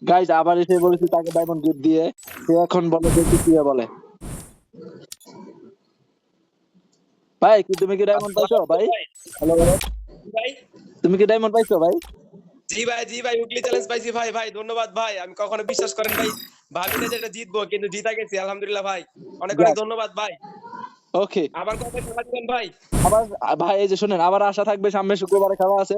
Guys আবার এসে বলেছি তাকে ডায়মন্ড গিফট দিয়ে, সে এখন বলে দেখি কি বলে। ভাই কি তুমি কি ডায়মন্ড আসসালামু পাইছো আলাইকুম ভাই? ভাই। হ্যালো ভাই তুমি কি ডায়মন্ড পাইছো ভাই? জি ভাই উইকলি চ্যালেঞ্জ পাইছি ভাই। ভাই ধন্যবাদ ভাই। আমি কখনো বিশ্বাস করেন ভাই ভাবি না যে এটা জিতবো, কিন্তু জিতা গেছি আলহামদুলিল্লাহ ভাই। অনেক অনেক যাক, ধন্যবাদ ভাই। ওকে। আবার কবে খেলা দিবেন ভাই? আবার ভাই এই যে শুনেন, আবার আশা থাকবে সামনে শুক্রবারে খেলা আছে।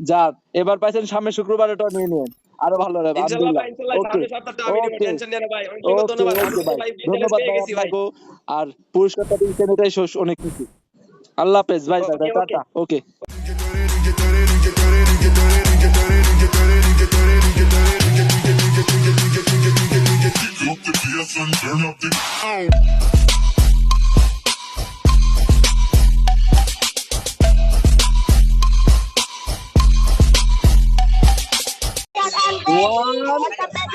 যাক, এবার পাইছেন, সামনে শুক্রবারে টা নিয়ে নিন, আরো ভালো হবে ইনশাআল্লাহ আলহামদুলিল্লাহ। ভাই, ইনশাআল্লাহ ওকে সামনের সপ্তাহটা আমি নিব, ওকে টেনশন নিয়ে না ভাই। অনেক ওকে ধন্যবাদ। আমি ওকে তো ভাই, ভাই উইকলি চ্যালেঞ্জ ধন্যবাদ পেয়ে ভাই গেছি ভাই। আপনাকেও। আর পুরস্কারটা দিয়েছেন এটাই অনেক খুশি। আল্লাহ হাফেজ ভাই, bye okay bye, okay. Tata, okay. Turn up the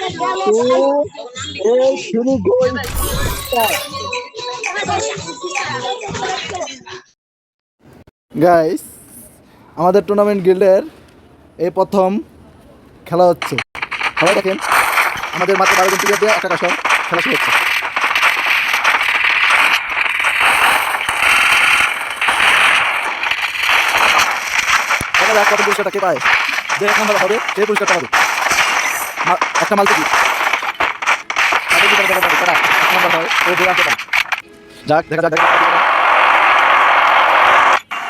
One, two, শুরু গোল। গাইস, আমাদের টুর্নামেন্ট গিল্ডের এই প্রথম খেলা হচ্ছে। সবাই দেখেন, আমাদের মাত্র 12 জন প্লেয়ার দিয়ে একটা কাশন খেলা শুরু হচ্ছে। দেখা যাক কত পুরস্কারটা কে পায়। যে এক নাম্বার হবে সেই পুরস্কারটা হবে একটা মাল্টি কিট। যাক দেখা যাক।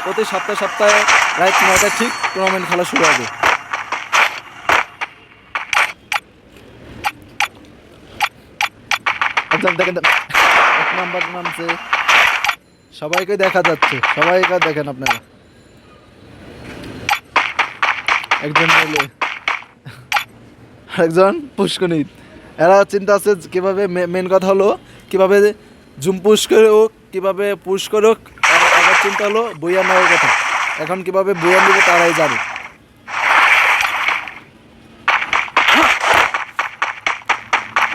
প্রতি সপ্তাহে রাত 9টায় ঠিক টুর্নামেন্ট খেলা শুরু হবে। একদম দেখেন, এক নাম্বার নামছে, সবাইকে দেখা যাচ্ছে, সবাইকে দেখেন আপনারা। একজন বলে আরেকজন পুষ্কনিত। এরা চিন্তা আছে কীভাবে, মেন কথা হলো কীভাবে জুম পুশ করে হোক, কীভাবে পুশ করে হোক। আবার চিন্তা হলো বইয়া নেওয়ার কথা, এখন কীভাবে বইয়া নেবে তারাই জানে।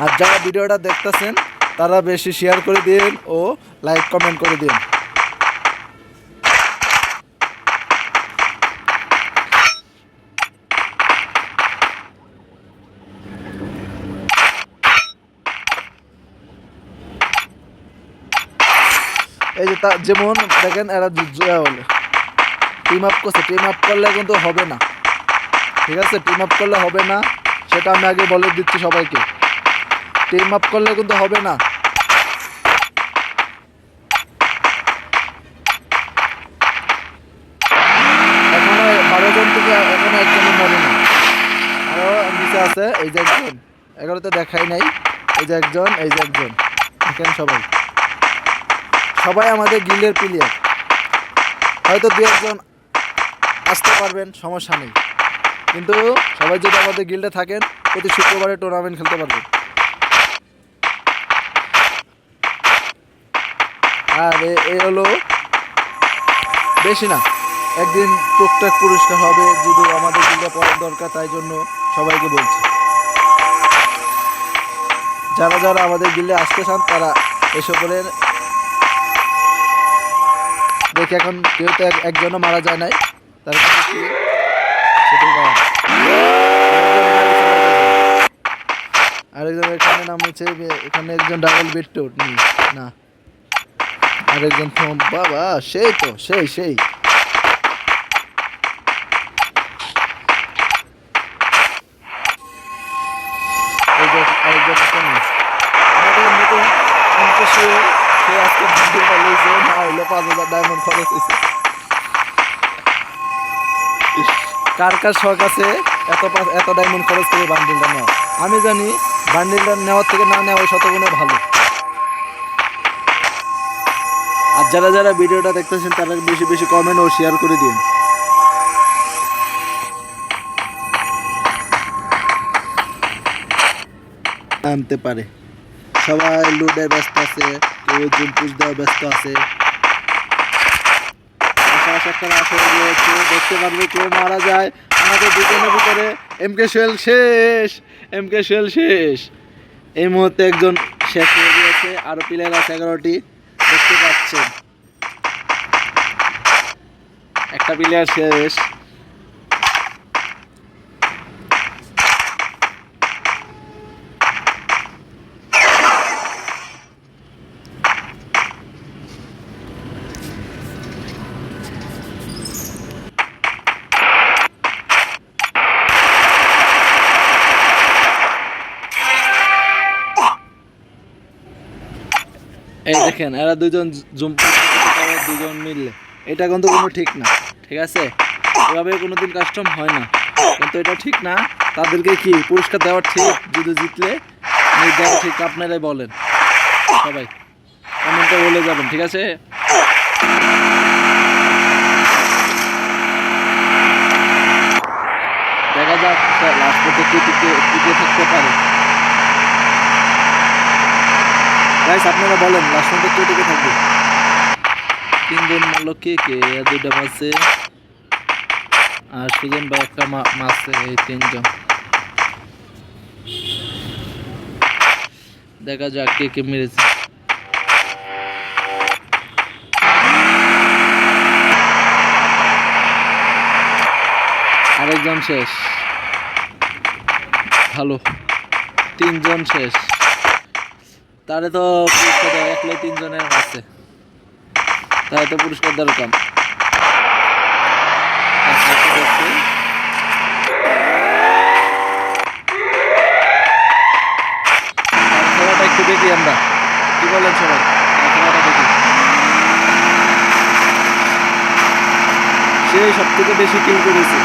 আর যারা ভিডিওটা দেখতেছেন তারা বেশি শেয়ার করে দিন ও লাইক কমেন্ট করে দিন। এই যে যেমন দেখেন এরা বলে টিম আপ করছে, টিম আপ করলে কিন্তু হবে না, ঠিক আছে? টিম আপ করলে হবে না, সেটা আমি আগে বলে দিচ্ছি সবাইকে। টিম আপ করলে কিন্তু হবে না। এখনো 12 জন থেকে এখনো একজনের মরে না, আরো নিচে আছে। এই যে একজন, 11তে দেখাই নাই। এই যে একজন, এই যে একজন, দেখেন সবাই আমাদের গিল্ডের প্লেয়ার। হয়তো দু একজন আসতে পারবেন, সমস্যা নেই, কিন্তু সবাই যদি আমাদের গিল্ডে থাকেন প্রতি শুক্রবারে টুর্নামেন্ট খেলতে পারবেন। আর এই হলো বেশি না, একদিন টুকটাক পুরস্কার হবে, যদি আমাদের গিল্ডে পড়ার দরকার, তাই জন্য সবাইকে বলছি যারা যারা আমাদের গিল্ডে আসতে চান তারা এসে বলেন। দেখি এখন কেউ তো একজনও মারা যায় নাই, তার কাছে কি সেটাই বলা। আরেকজন এখানে নাম হচ্ছে, এখানে একজন ডাবল বিট্টুর না, আরেকজন বাবা সেই তো সেই এই যে আরেকজন আমাদের নতুন সে আজকে বান্ডিলটা লইছে, না হইলে 5,000 ডায়মন্ড খরচ হয়েছে। কার কার শখ আছে এত ডায়মন্ড খরচ করে বান্ডিলটা নেওয়া? আমি জানি বান্ডিলটা নেওয়ার থেকে না নেওয়া শতগুণে ভালো। আর যারা যারা ভিডিওটা দেখতেছেন তারা বেশি বেশি কমেন্ট ও শেয়ার করে দিন। আনতে পারে, সবাই লুডে ব্যস্ত আছে, কেউ জুমপুশ দেওয়া ব্যস্ত আছে। দেখতে পারবে কে মারা যায়। আমাদের দুজনের ভিতরে এমকে সোহেল শেষ। এই মুহূর্তে একজন শেষ হয়ে গিয়েছে, আরো প্লেয়ার আছে 11টি, দেখতে পাচ্ছেন একটা প্লেয়ার শেষ। এই দেখেন এরা দুজন দুজন মিললে এটা কিন্তু কোনো ঠিক না, ঠিক আছে? এভাবে কোনোদিন কাস্টম হয় না, কিন্তু এটা ঠিক না। তাদেরকে কি পুরস্কার দেওয়া ঠিক? যদি জিতলে দেওয়া ঠিক, আপনারাই বলেন সবাই, কমেন্টে বলে যাবেন, ঠিক আছে? দেখা যাক লাস্ট পর্যন্ত টিকে থাকতে পারে। গাইস আপনারা বলেন লাস্ট পর্যন্ত কে টিকে থাকবে? তিনজন মারলো কে কে? দুইটা মারছে আর সুজন ভাই একটা মারছে, এই তিনজন। দেখা যাক কে কে মেরেছে। আরেকজন শেষ, ভালো, তিনজন শেষ। তারে তো পুরস্কার দেওয়া, একলে তিনজনের আছে, তারে তো পুরস্কার দরকার। খেলাটা একটু দেখি আমরা, কি বলেন সবাই? খেলাটা দেখি, সে সব থেকে বেশি কিল করেছে।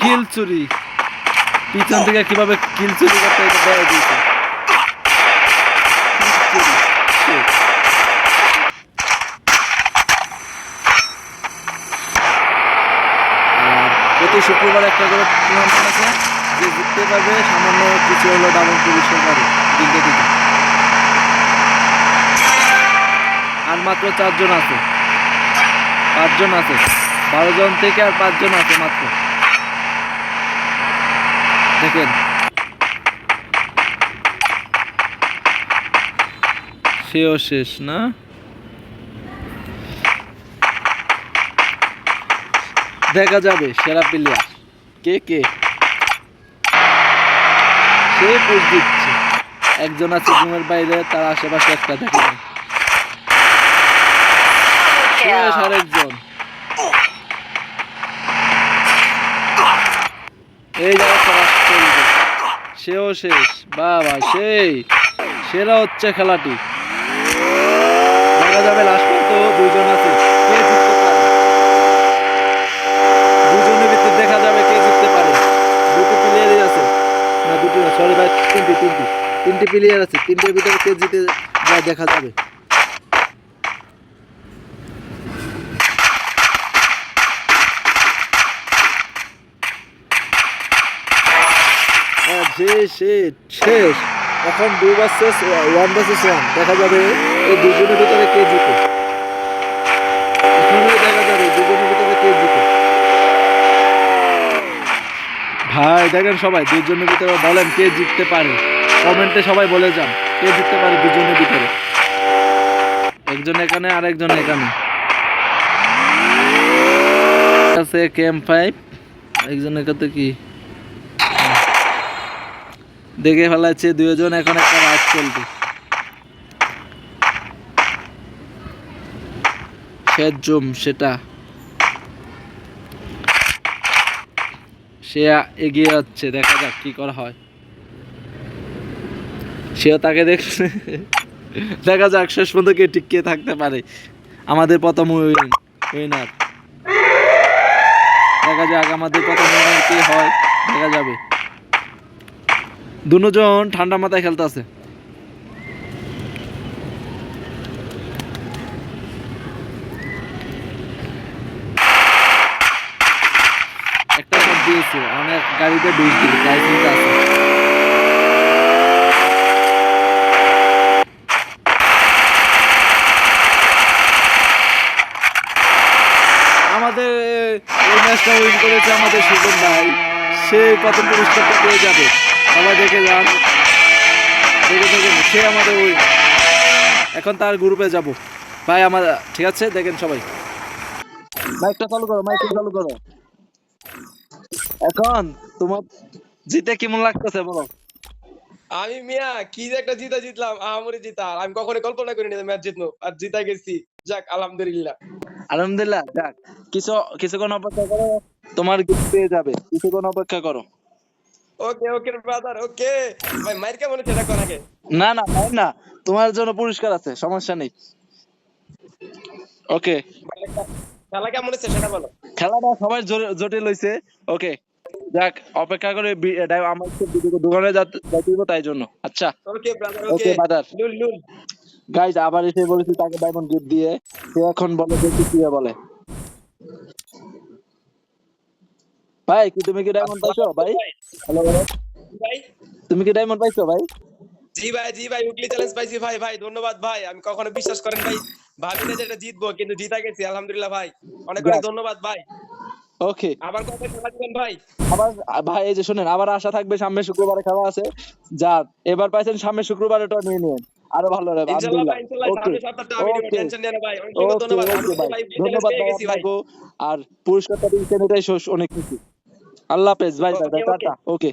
কিল চুরি, পিছন থেকে কিভাবে কিল চুরি করতে এটা দেওয়া দিয়েছে। প্রতি শুক্রবার একটা করে টুর্নামেন্ট আছে, যে জিততে পারবে সামান্য কিছু হলো ডাবল পুরস্কার পাবে দিতে দিতে। আর মাত্র 4 জন আছে, 5 জন আছে, 12 জন থেকে আর 5 জন আছে মাত্র। দেখেন সেও শেষ না? দেখা যাবে সেরা প্লেয়ার কে কে। সে পোস্ট দিচ্ছে, একজন আছে রুমের বাইরে, তার আশেপাশে একটা দেখে না। শেষ আরেকজন, এই জায়গায় সেও শেষ। বাবা সেই সেরা হচ্ছে খেলাটি। দেখা যাবে লাস্ট পর্যন্ত 2 জন আছে, কে জিততে পারে? 2 জনের ভিতরে দেখা যাবে কে জিততে পারে। 2টি প্লেয়ারই আছে, না 2টি না, সরি ভাই, 3টি প্লেয়ার আছে। 3টের ভিতরে কে জিতে যায় দেখা যাবে। শেষ এখন 2 ভার্সেস 1 দেখা যাবে এই 2 জনের ভিতরে কে জিতে। দেখা যাবে 2 জনের ভিতরে কে জিতে। ভাই দেখেন সবাই 2 জনের ভিতরে বলেন কে জিততে পারে, কমেন্টে সবাই বলে যান কে জিততে পারে 2 জনের ভিতরে। একজন এখানে আর একজন এখানে আছে, ক্যাম্প 5। একজনের কাছে কি দেখে ফেলাচ্ছে, 2 জন এখন একটা রাত চলবে। শেষ জুম সেটা, সে এগিয়ে যাচ্ছে, দেখা যাক কি করা হয়। সেও তাকে দেখছে, দেখা যাক শেষ পর্যন্ত কে টিকে থাকতে পারে। আমাদের প্রথম উইনার, দেখা যাক আমাদের প্রথম উইনার কি হয়, দেখা যাবে। 2 জন ঠান্ডা মাথায় খেলতে আছে। একটা শট দিয়েছে, অনেক গাড়িতে ডুজ দিল, লাইসেন্স আছে। আমাদের এই ম্যাচটা উইন করেছে আমাদের সুজন ভাই, সে প্রথম পুরস্কারটা পেয়ে যাবে। সবাই দেখে যান, দেখে দেখেন, সে আমাদের উইন। এখন তার গ্রুপে যাব ভাই আমার, ঠিক আছে? দেখেন সবাই, মাইকটা চালু করো, মাইকটা চালু করো। এখন তোমার জিতে কেমন লাগতেছে বলো? আমি মিয়া কি যে একটা জিতা জিতলাম, আহামরি জিতা। আমি কখনো কল্পনা করিনি ম্যাচ জিতবো, আর জিতা গেছি। যাক আলহামদুলিল্লাহ। আলহামদুলিল্লাহ, যাক। কিছুক্ষণ অপেক্ষা করো, তোমার গিফট পেয়ে যাবে। কিছুক্ষণ অপেক্ষা করো। ওকে ওকে ব্রাদার, ওকে। ভাই মাইর কেমন হচ্ছে এটা কোন আগে? না না ভাই না, তোমার জন্য পুরস্কার আছে, সমস্যা নেই। ওকে। ভাই, খেলা কেমন হচ্ছে সেটা বলো। খেলাটা সবাই জটিল হয়েছে। ওকে, যাক, অপেক্ষা করে আমার দোকানে যাইতে হইবো, তাই জন্য। আচ্ছা, ওকে ব্রাদার, ওকে। ওকে বাদার। লুল লুল। গাইজ আবার এসে বলেছি তাকে ডায়মন্ড গিফট দিয়ে, সে এখন বলে দেখি কি বলে। ভাই তুমি কি ডায়মন্ড পাইছো ভাই? হ্যালো ভাই তুমি কি ডায়মন্ড পাইছো ভাই? জি ভাই উইকলি চ্যালেঞ্জ পাইছি ভাই। ভাই ধন্যবাদ ভাই, আমি কখনো বিশ্বাস করেন ভাই ভাবি না যে এটা জিতবো, কিন্তু জিতা গেছি আলহামদুলিল্লাহ ভাই। অনেক অনেক যাক, ধন্যবাদ ভাই। ওকে। আবার কবে খেলা দিবেন ভাই? আবার ভাই এই যে শুনেন, আবার আশা থাকবে, সামনে শুক্রবারে খেলা আছে। যার এবার পাইছেন, সামনে শুক্রবারেটা নিয়ে নিন, আরো ভালো হবে। ইনশাআল্লাহ আলহামদুলিল্লাহ। ভাই, ইনশাআল্লাহ ওকে সামনের সপ্তাহটা আমি নিব, ওকে টেনশন নিয়ে না ভাই। অনেক ওকে ধন্যবাদ। আমি ওকে কিন্তু ভাই, ভাই উইকলি চ্যালেঞ্জ ধন্যবাদ পেয়ে ভাই গেছি ভাই। আপনাকেও। আর পুরস্কারটা দিচ্ছেন, এটাই অনেক খুশি। আল্লাহ হাফেজ, bye bye okay bye, okay. Tata. ওকে।